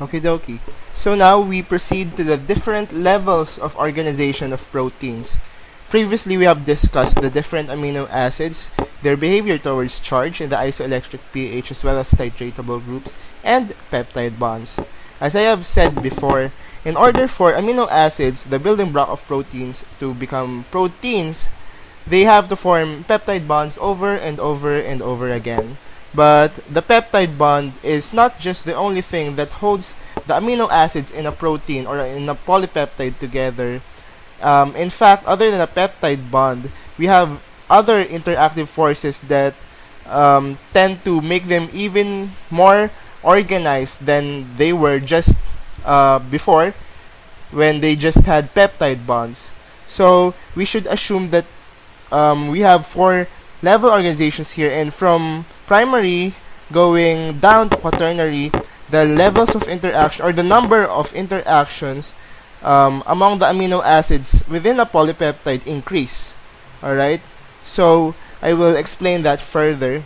Okie dokie. So now we proceed to the different levels of organization of proteins. Previously, we have discussed the different amino acids, their behavior towards charge in the isoelectric pH, as well as titratable groups, and peptide bonds. As I have said before, in order for amino acids, the building block of proteins, to become proteins, they have to form peptide bonds over and over and over again. But the peptide bond is not just the only thing that holds the amino acids in a protein or in a polypeptide together. In fact, other than a peptide bond, we have other interactive forces that tend to make them even more organized than they were just before, when they just had peptide bonds. So we should assume that we have 4 level organizations here, and from primary going down to quaternary, the levels of interaction or the number of interactions among the amino acids within a polypeptide increase. Alright, so I will explain that further,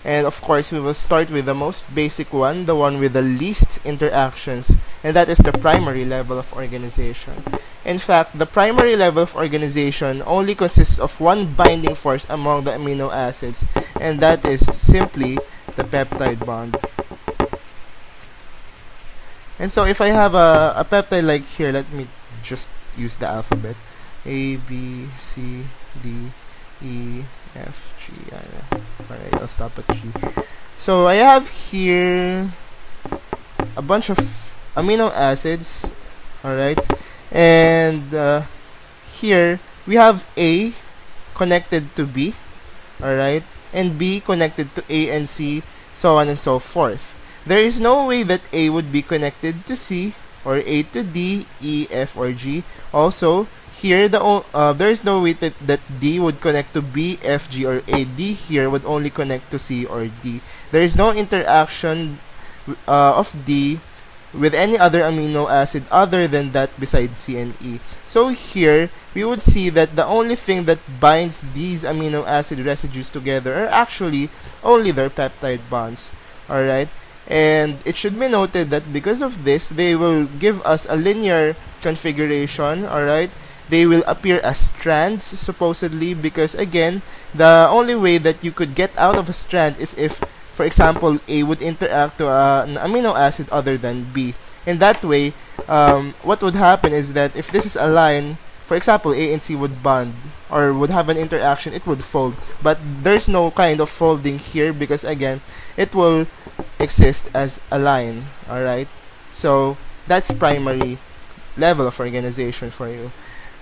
and of course we will start with the most basic one, the one with the least interactions, and that is the primary level of organization. In fact, the primary level of organization only consists of one binding force among the amino acids, and that is simply the peptide bond. And so if I have a peptide like here, let me just use the alphabet: A, B, C, D, E, F, G. Alright, I'll stop at G. So I have here a bunch of amino acids, alright, and here we have A connected to B, alright, and B connected to A and C, so on and so forth. There is no way that A would be connected to C, or A to D, E, F, or G. Also, here there is no way that D would connect to B, F, G, or A. D here would only connect to C or D. There is no interaction of D with any other amino acid other than that besides C and E. So here, we would see that the only thing that binds these amino acid residues together are actually only their peptide bonds. Alright? And it should be noted that because of this, they will give us a linear configuration. Alright? They will appear as strands, supposedly, because again, the only way that you could get out of a strand is if, for example, A would interact to an amino acid other than B. In that way, what would happen is that if this is a line, for example, A and C would bond or would have an interaction, it would fold. But there's no kind of folding here because, again, it will exist as a line. Alright? So, that's primary level of organization for you.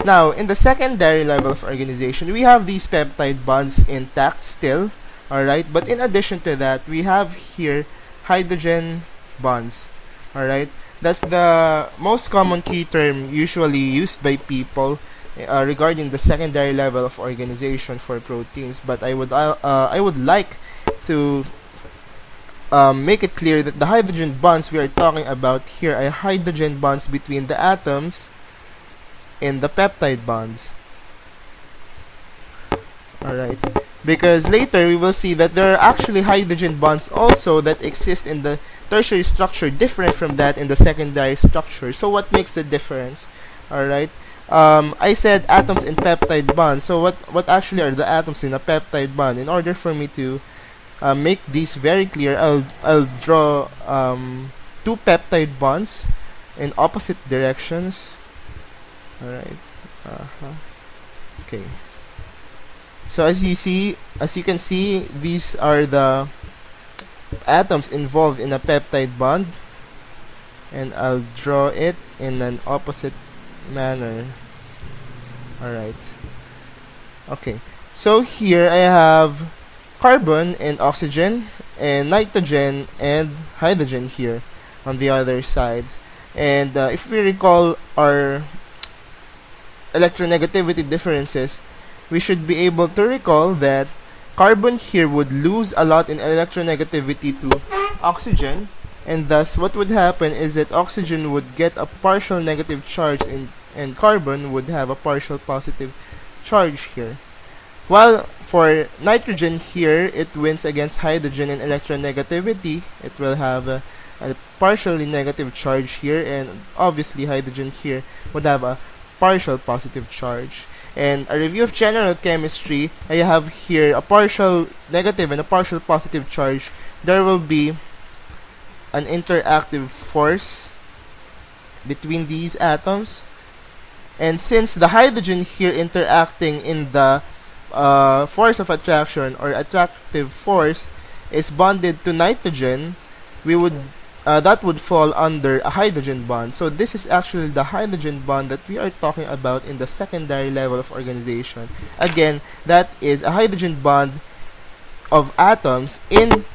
Now, in the secondary level of organization, we have these peptide bonds intact still. Alright, but in addition to that, we have here hydrogen bonds. Alright, that's the most common key term usually used by people regarding the secondary level of organization for proteins. But I would like to make it clear that the hydrogen bonds we are talking about here are hydrogen bonds between the atoms in the peptide bonds. Alright, because later we will see that there are actually hydrogen bonds also that exist in the tertiary structure different from that in the secondary structure. So what makes the difference? Alright, I said atoms in peptide bonds. So what actually are the atoms in a peptide bond? In order for me to make these very clear, I'll draw 2 peptide bonds in opposite directions. Alright, okay. So as you can see, these are the atoms involved in a peptide bond, and I'll draw it in an opposite manner. Alright. Okay. So here I have carbon and oxygen, and nitrogen and hydrogen here on the other side. And if we recall our electronegativity differences, we should be able to recall that carbon here would lose a lot in electronegativity to oxygen, and thus what would happen is that oxygen would get a partial negative charge and carbon would have a partial positive charge here. While for nitrogen here, it wins against hydrogen in electronegativity. It will have a partially negative charge here, and obviously hydrogen here would have a partial positive charge. And a review of general chemistry, I have here a partial negative and a partial positive charge. There will be an interactive force between these atoms, and since the hydrogen here interacting in the force of attraction or attractive force is bonded to nitrogen, we would that would fall under a hydrogen bond. So this is actually the hydrogen bond that we are talking about in the secondary level of organization. Again, that is a hydrogen bond of atoms in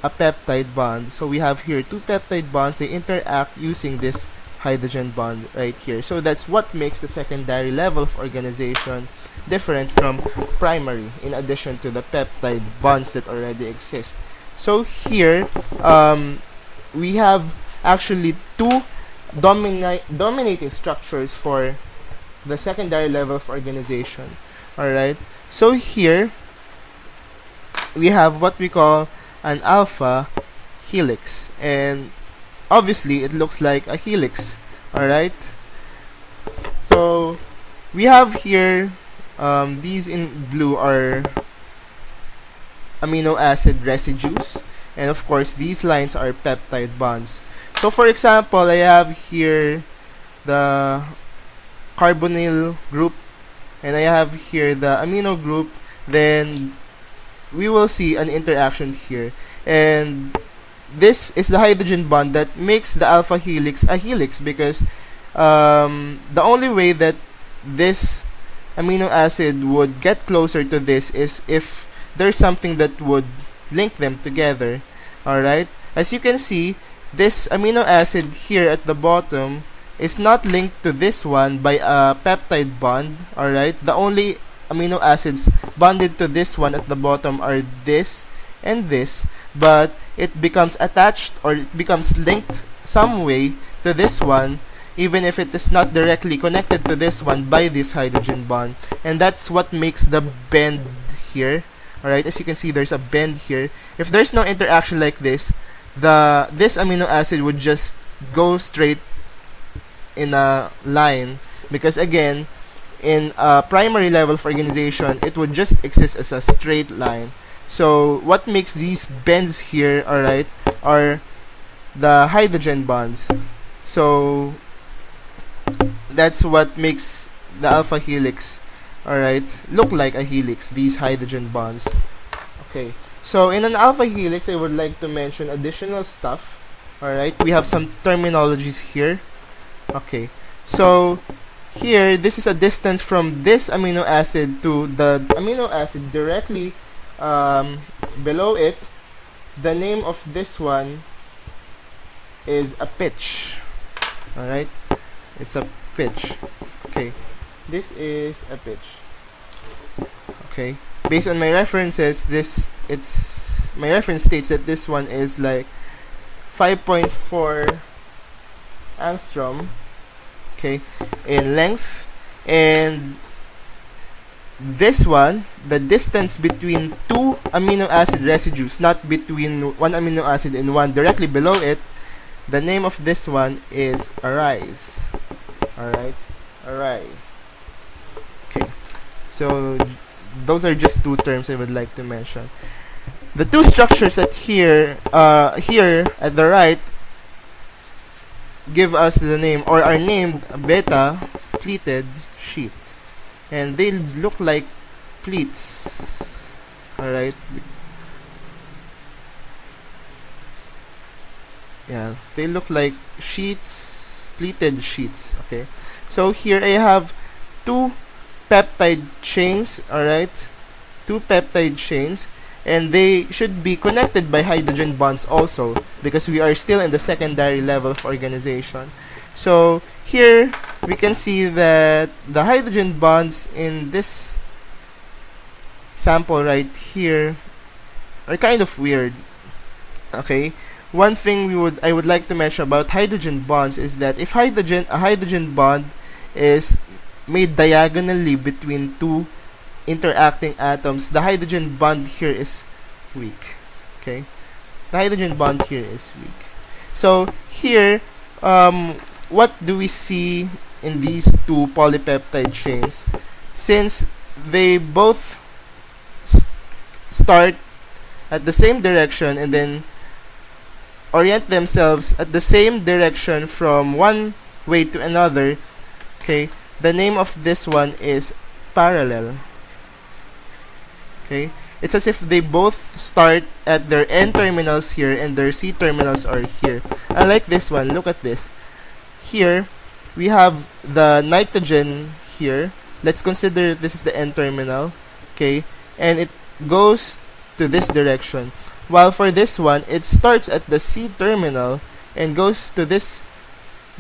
a peptide bond. So we have here two peptide bonds. They interact using this hydrogen bond right here. So that's what makes the secondary level of organization different from primary, in addition to the peptide bonds that already exist. So here we have actually two dominating structures for the secondary level of organization. Alright, so here we have what we call an alpha helix, and obviously it looks like a helix. Alright, so we have here these in blue are amino acid residues, and of course these lines are peptide bonds. So for example, I have here the carbonyl group and I have here the amino group. Then we will see an interaction here, and this is the hydrogen bond that makes the alpha helix a helix, because the only way that this amino acid would get closer to this is if there's something that would link them together. Alright, as you can see, this amino acid here at the bottom is not linked to this one by a peptide bond. Alright, the only amino acids bonded to this one at the bottom are this and this, but it becomes attached, or it becomes linked some way to this one, even if it is not directly connected to this one by this hydrogen bond. And that's what makes the bend here. Alright, as you can see, there's a bend here. If there's no interaction like this, this amino acid would just go straight in a line, because again, in a primary level of organization, it would just exist as a straight line. So what makes these bends here, alright, are the hydrogen bonds. So that's what makes the alpha helix, alright, look like a helix, these hydrogen bonds. Okay, so in an alpha helix, I would like to mention additional stuff. Alright, we have some terminologies here. Okay, so here, this is a distance from this amino acid to the amino acid directly below it. The name of this one is a pitch. Alright, it's a pitch. Okay, this is a pitch. Okay, based on my references, my reference states that this one is like 5.4 angstrom, okay, in length, and this one, the distance between two amino acid residues, not between one amino acid and one directly below it, the name of this one is a rise. Alright, a rise. Okay, so those are just two terms I would like to mention. The two structures at here at the right give us the name, or are named, beta pleated sheet, and they look like pleats. Alright, yeah, they look like sheets, pleated sheets. Okay, so here I have two peptide chains. Alright, two peptide chains, and they should be connected by hydrogen bonds also, because we are still in the secondary level of organization. So here we can see that the hydrogen bonds in this sample right here are kind of weird. Okay, one thing I would like to mention about hydrogen bonds is that if a hydrogen bond is made diagonally between two interacting atoms, the hydrogen bond here is weak. Okay, the hydrogen bond here is weak. So here, what do we see in these two polypeptide chains? Since they both start at the same direction and then orient themselves at the same direction from one way to another, okay, the name of this one is parallel. Okay, it's as if they both start at their N terminals here and their C terminals are here. Unlike this one, look at this. Here, we have the nitrogen here. Let's consider this is the N terminal, okay, and it goes to this direction. While for this one, it starts at the C terminal and goes to this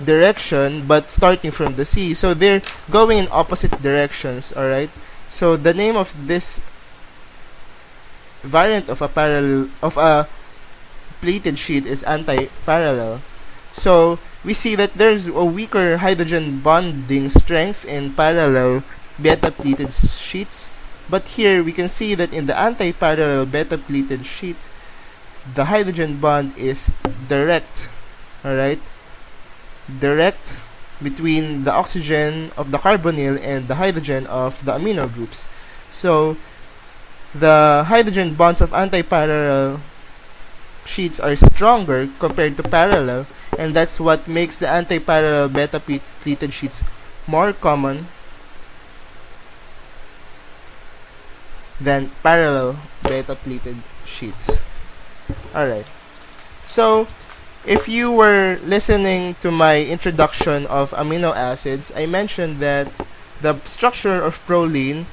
direction, but starting from the C. So they're going in opposite directions, alright? So the name of this variant of a plated sheet is anti-parallel. So we see that there's a weaker hydrogen bonding strength in parallel beta pleated sheets, but here we can see that in the anti-parallel beta pleated sheet, the hydrogen bond is direct, alright? Direct between the oxygen of the carbonyl and the hydrogen of the amino groups. So the hydrogen bonds of anti-parallel sheets are stronger compared to parallel, and that's what makes the anti-parallel beta pleated sheets more common than parallel beta pleated sheets. Alright, so if you were listening to my introduction of amino acids, I mentioned that the structure of proline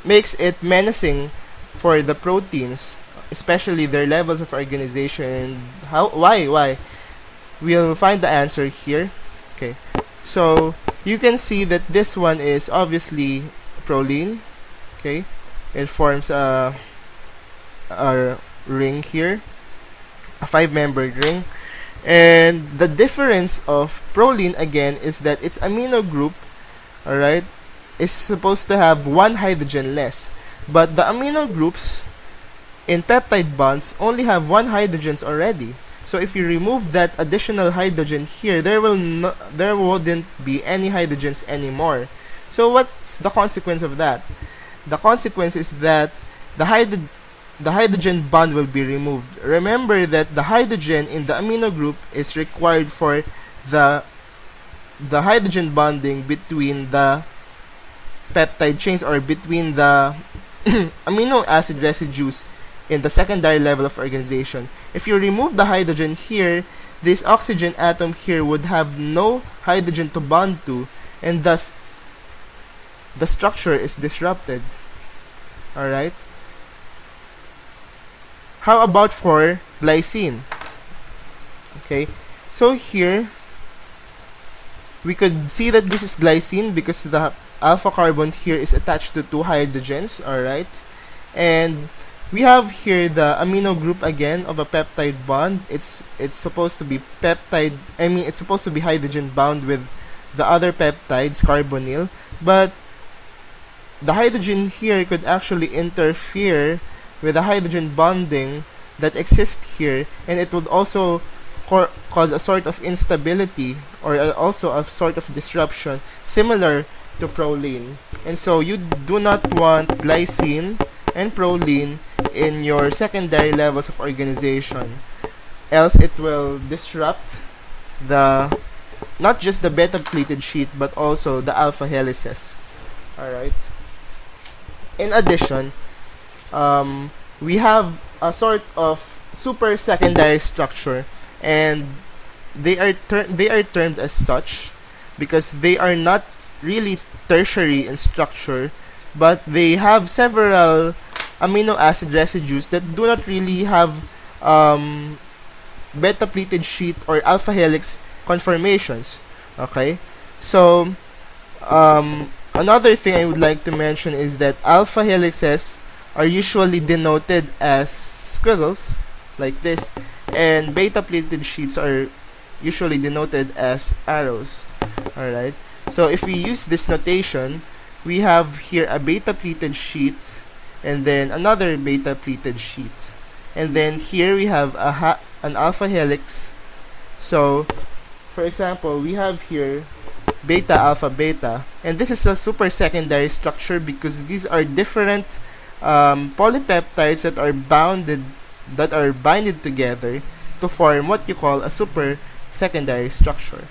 makes it menacing for the proteins, especially their levels of organization. Why? We'll find the answer here. Okay, so you can see that this one is obviously proline. Okay, it forms a ring here, a 5-membered ring. And the difference of proline again is that its amino group, alright, is supposed to have one hydrogen less. But the amino groups in peptide bonds only have one hydrogens already. So if you remove that additional hydrogen here, there wouldn't be any hydrogens anymore. So what's the consequence of that? The consequence is that the hydrogen bond will be removed. Remember that the hydrogen in the amino group is required for the hydrogen bonding between the peptide chains, or between the amino acid residues in the secondary level of organization. If you remove the hydrogen here, this oxygen atom here would have no hydrogen to bond to, and thus the structure is disrupted. Alright? How about for glycine? Okay, so here we could see that this is glycine because the alpha carbon here is attached to two hydrogens, alright? And we have here the amino group again of a peptide bond. It's supposed to be it's supposed to be hydrogen bound with the other peptides, carbonyl, but the hydrogen here could actually interfere with the hydrogen bonding that exists here, and it would also cause a sort of instability, or also a sort of disruption similar to proline. And so you do not want glycine and proline in your secondary levels of organization, else it will disrupt not just the beta pleated sheet but also the alpha helices. Alright, in addition, we have a sort of super secondary structure, and they are termed as such because they are not really tertiary in structure, but they have several amino acid residues that do not really have beta pleated sheet or alpha helix conformations. Okay, so another thing I would like to mention is that alpha helixes are usually denoted as squiggles like this, and beta pleated sheets are usually denoted as arrows. Alright, so if we use this notation, we have here a beta pleated sheet and then another beta pleated sheet, and then here we have an alpha helix So, for example, we have here beta, alpha, beta, and this is a super secondary structure because these are different polypeptides that are binded together to form what you call a super secondary structure.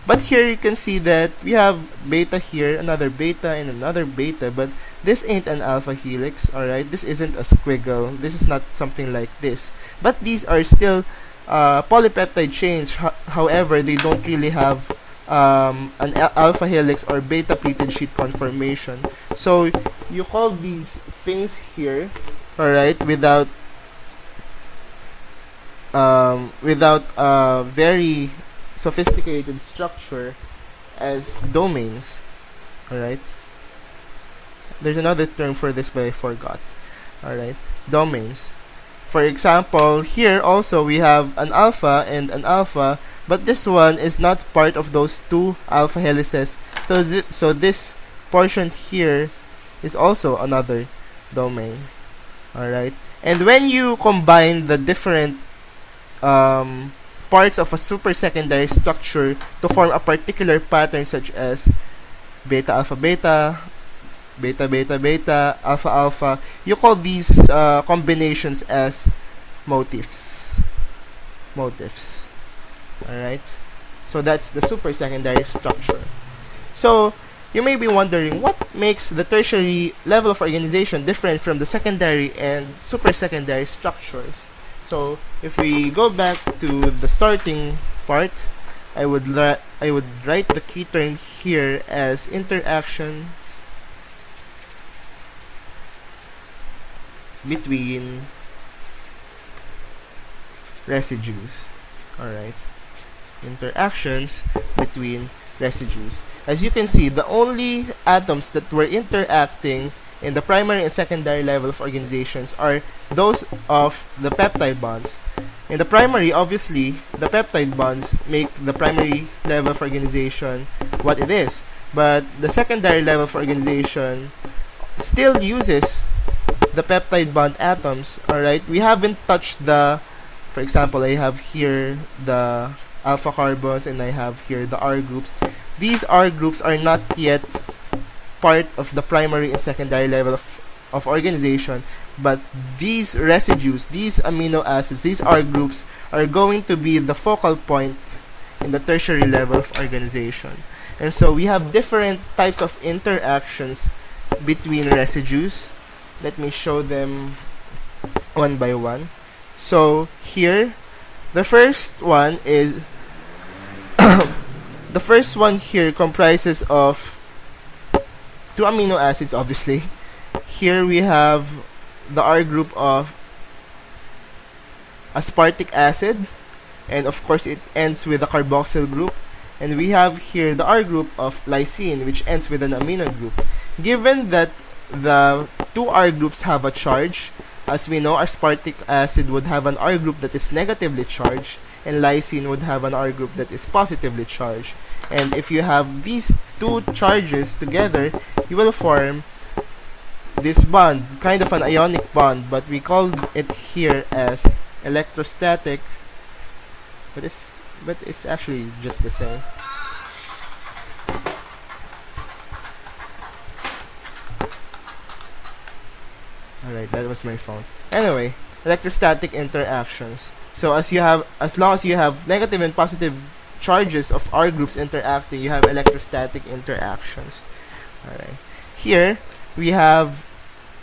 But here you can see that we have beta here, another beta, and another beta, but this ain't an alpha helix, alright? This isn't a squiggle. This is not something like this. But these are still polypeptide chains. However, they don't really have an alpha helix or beta pleated sheet conformation. So you call these things here, alright, without a very sophisticated structure as domains. Alright, there's another term for this but I forgot. Alright, domains. For example, here also we have an alpha and an alpha, but this one is not part of those two alpha helices, so this portion here is also another domain. Alright, and when you combine the different parts of a super secondary structure to form a particular pattern such as beta alpha beta, beta beta beta, alpha alpha, you call these combinations as motifs. Alright, so that's the super secondary structure. So you may be wondering what makes the tertiary level of organization different from the secondary and super secondary structures. So if we go back to the starting part, I would write the key term here as interactions between residues. Alright, interactions between residues. As you can see, the only atoms that were interacting in the primary and secondary level of organizations are those of the peptide bonds. In the primary, obviously, the peptide bonds make the primary level of organization what it is. But the secondary level of organization still uses the peptide bond atoms. Alright, we haven't touched the, for example, I have here the alpha carbons and I have here the R groups. These R groups are not yet part of the primary and secondary level of organization, but these residues, these amino acids, these R groups are going to be the focal point in the tertiary level of organization. And so we have different types of interactions between residues. Let me show them one by one. So here, the first one is the first one here comprises of two amino acids, obviously. Here we have the R group of aspartic acid, and of course it ends with a carboxyl group. And we have here the R group of lysine, which ends with an amino group. Given that the two R groups have a charge, as we know, aspartic acid would have an R group that is negatively charged, and lysine would have an R group that is positively charged. And if you have these two charges together, you will form this bond, kind of an ionic bond, but we call it here as electrostatic, but it's actually just the same. Alright, that was my phone. Anyway, electrostatic interactions. So as long as you have negative and positive charges of R groups interacting, you have electrostatic interactions. Alright. Here we have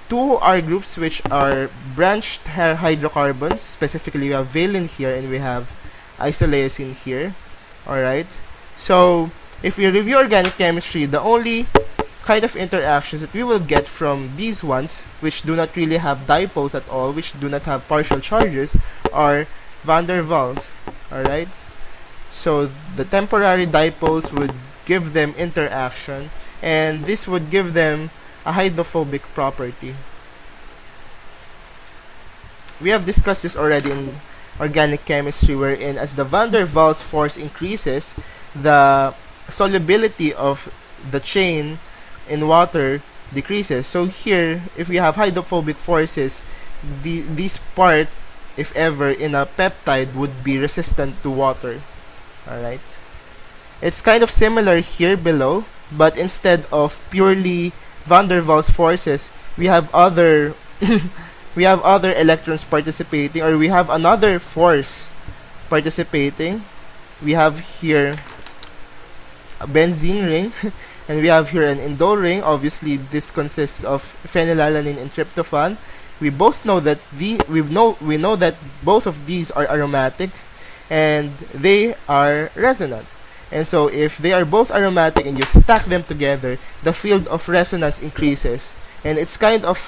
two R groups which are branched hydrocarbons. Specifically, we have valine here and we have isoleucine here. Alright. So if we review organic chemistry, the only kind of interactions that we will get from these ones, which do not really have dipoles at all, which do not have partial charges, are van der Waals. Alright? So the temporary dipoles would give them interaction, and this would give them a hydrophobic property. We have discussed this already in organic chemistry, wherein as the van der Waals force increases, the solubility of the chain in water decreases. So here, if we have hydrophobic forces, this part, if ever, in a peptide would be resistant to water. Alright? It's kind of similar here below, but instead of purely van der Waals forces, we have other we have other electrons participating, or we have another force participating. We have here a benzene ring and we have here an indole ring. Obviously this consists of phenylalanine and tryptophan. We both know that we know that both of these are aromatic and they are resonant. And so if they are both aromatic and you stack them together, the field of resonance increases. And it's kind of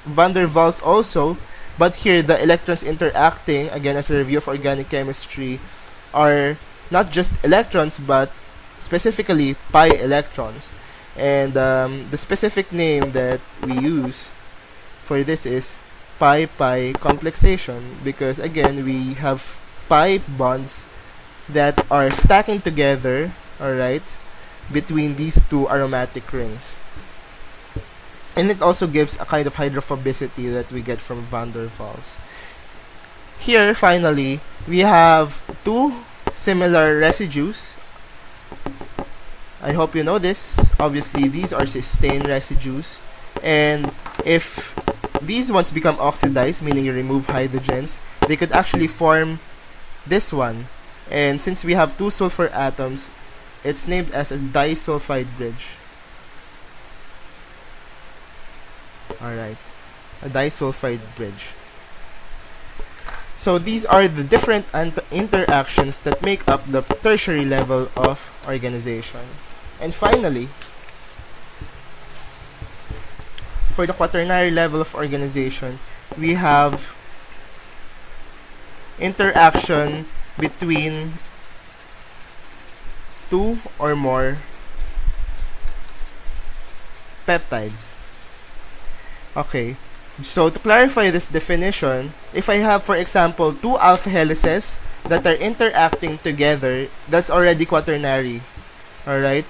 van der Waals also, but here the electrons interacting, again as a review of organic chemistry, are not just electrons but specifically pi electrons. And the specific name that we use for this is pi-pi complexation, because again we have pi bonds that are stacking together, alright, between these two aromatic rings. And it also gives a kind of hydrophobicity that we get from van der Waals. Here, finally, we have two similar residues. I hope you know this. Obviously, these are cysteine residues. And if these ones become oxidized, meaning you remove hydrogens, they could actually form this one. And since we have two sulfur atoms, it's named as a disulfide bridge. Alright, a disulfide bridge. So these are the different interactions that make up the tertiary level of organization. And finally, for the quaternary level of organization, we have interaction between two or more peptides. Okay, so to clarify this definition, if I have, for example, two alpha helices that are interacting together, that's already quaternary. Alright?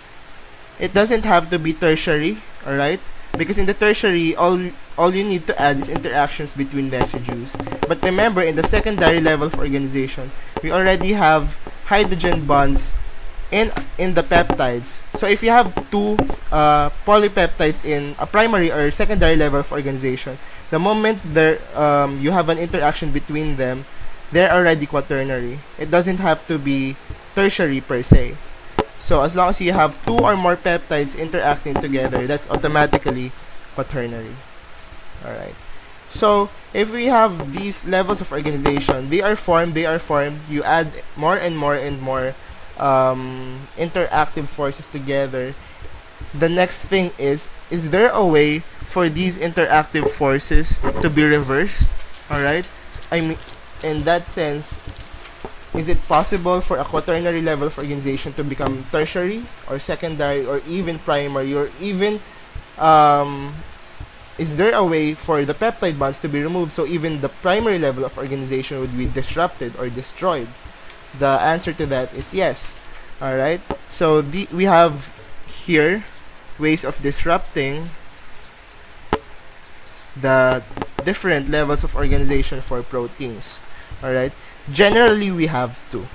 It doesn't have to be tertiary, alright? Because in the tertiary, all you need to add is interactions between residues. But remember, in the secondary level of organization, we already have hydrogen bonds in the peptides. So if you have two polypeptides in a primary or secondary level of organization, the moment there you have an interaction between them, they're already quaternary. It doesn't have to be tertiary per se. So as long as you have two or more peptides interacting together, that's automatically quaternary. Alright. So if we have these levels of organization, they are formed, you add more and more and more interactive forces together. The next thing is there a way for these interactive forces to be reversed? Alright? I mean, in that sense, is it possible for a quaternary level of organization to become tertiary or secondary or even primary, or even is there a way for the peptide bonds to be removed so even the primary level of organization would be disrupted or destroyed? The answer to that is yes. Alright, so we have here ways of disrupting the different levels of organization for proteins. Alright, generally we have two.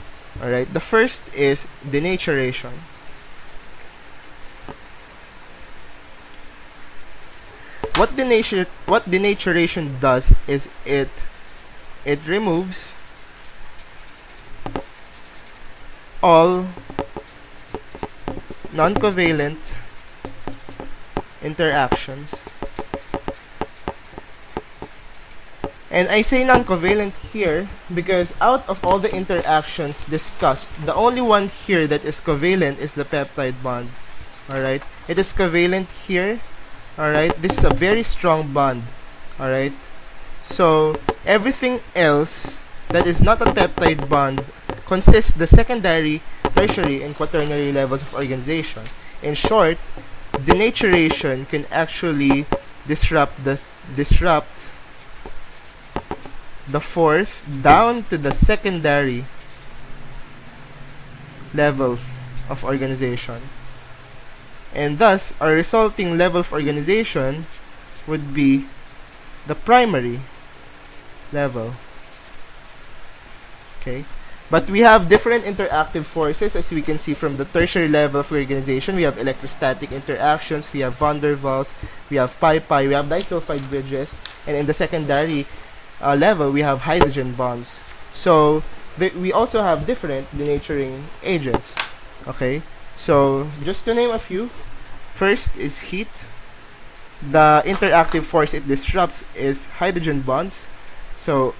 Alright, the first is denaturation. What denaturation does is it removes all non-covalent interactions. And I say non-covalent here because out of all the interactions discussed, the only one here that is covalent is the peptide bond. Alright, it is covalent here. Alright, this is a very strong bond. Alright, so everything else that is not a peptide bond consists the secondary, tertiary, and quaternary levels of organization. In short, denaturation can actually disrupt the fourth down to the secondary level of organization. And thus, our resulting level of organization would be the primary level. Okay, But we have different interactive forces, as we can see from the tertiary level of organization. We have electrostatic interactions, we have van der Waals, we have pi-pi, we have disulfide bridges, and in the secondary level, we have hydrogen bonds. So we also have different denaturing agents. Okay, so just to name a few, first is heat. The interactive force it disrupts is hydrogen bonds. So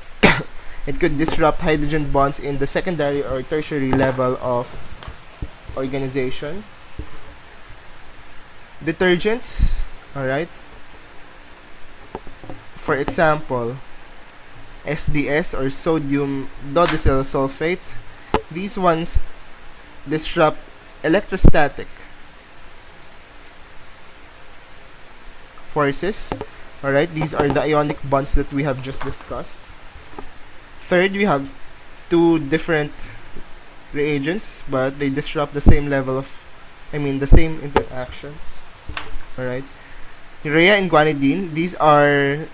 it could disrupt hydrogen bonds in the secondary or tertiary level of organization. Detergents, alright. For example, SDS or sodium dodecyl sulfate. These ones disrupt electrostatic forces. Alright, these are the ionic bonds that we have just discussed. Third, we have two different reagents, but they disrupt the same level of, the same interactions. Alright. Urea and guanidine, these are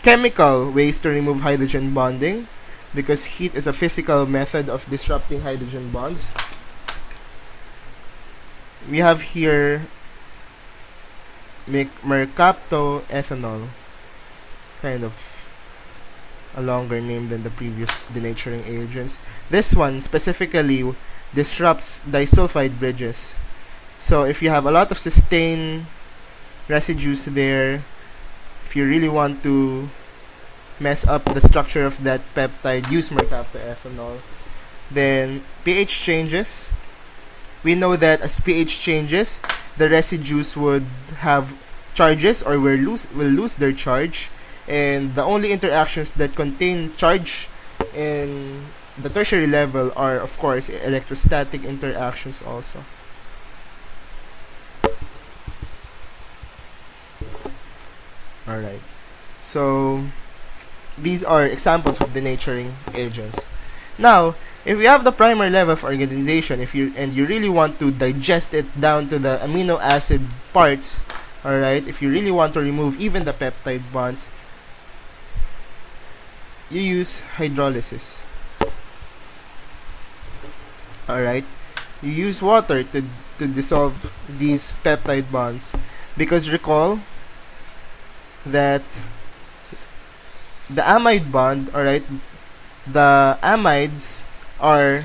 chemical ways to remove hydrogen bonding because heat is a physical method of disrupting hydrogen bonds. We have here mercaptoethanol, kind of a longer name than the previous denaturing agents. This one specifically disrupts disulfide bridges. So if you have a lot of cysteine residues there, if you really want to mess up the structure of that peptide, use mercaptoethanol. Then pH changes. We know that as pH changes, the residues would have charges or will lose their charge, and the only interactions that contain charge in the tertiary level are, of course, electrostatic interactions also. Alright, so these are examples of denaturing agents. Now, if we have the primary level of organization, and you really want to digest it down to the amino acid parts, alright, if you really want to remove even the peptide bonds, you use hydrolysis. Alright, you use water to dissolve these peptide bonds, because recall that the amide bond, alright, the amides are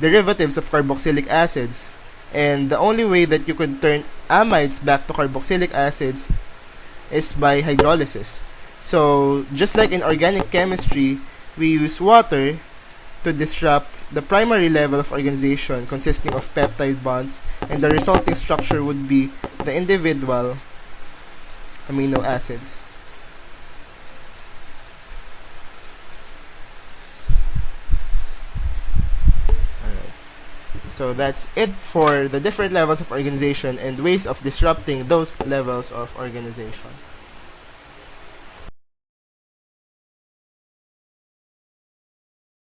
derivatives of carboxylic acids, and the only way that you could turn amides back to carboxylic acids is by hydrolysis. So just like in organic chemistry, we use water to disrupt the primary level of organization consisting of peptide bonds, and the resulting structure would be the individual amino acids. So that's it for the different levels of organization and ways of disrupting those levels of organization.